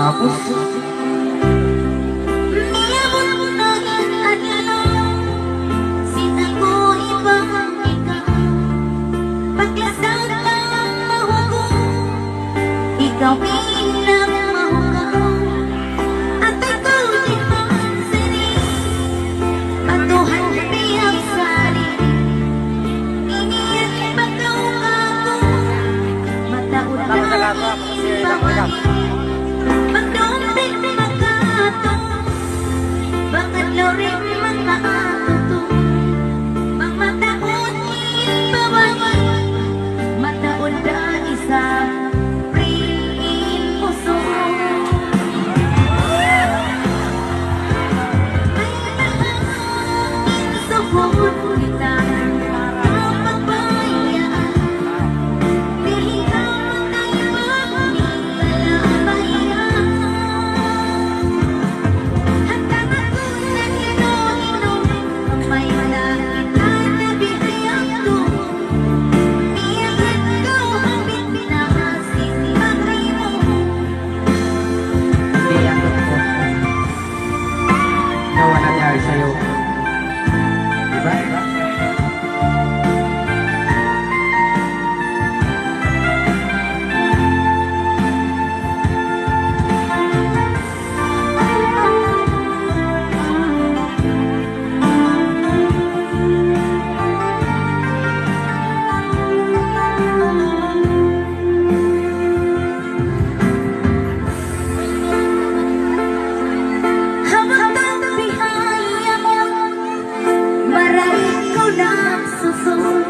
Tapos ikaw pinagmahugaw at ikaw di mansari patuhan biyang sari iniyak bagaw ako mataon na pawali magdonting magkato bakit rin magkaato mamataon pawali mataon na isa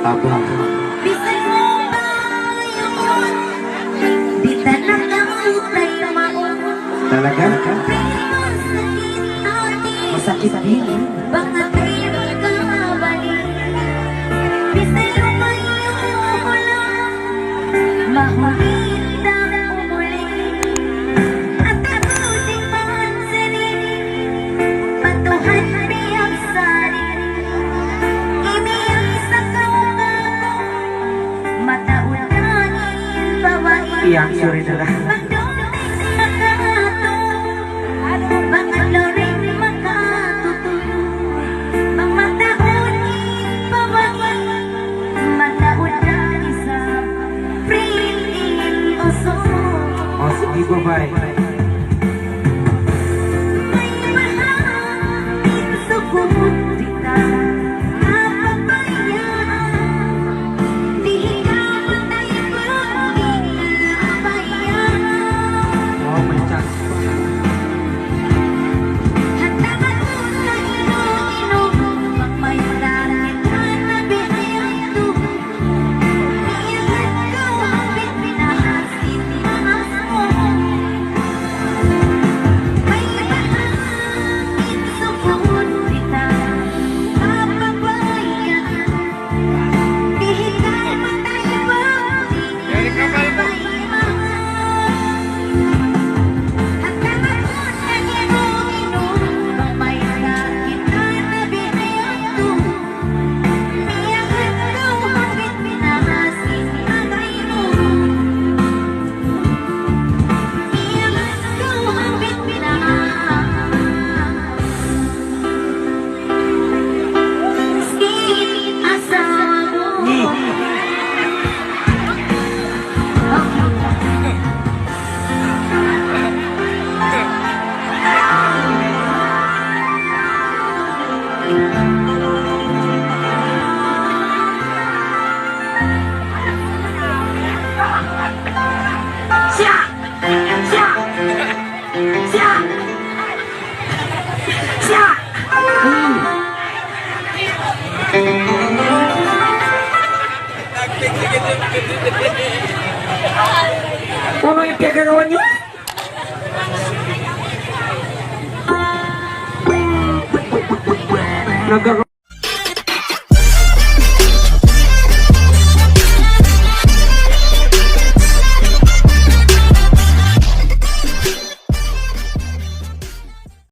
abang bisan mo ba yun di tanang utay maon talaga masakit din baka tayo kabalik bisan mo yun mahulinda umuli at ako di mansari patuhan biyang sari iyang suri na lang oh sige bye-bye Ano yung pinagagawa niyo? Nagkakaroon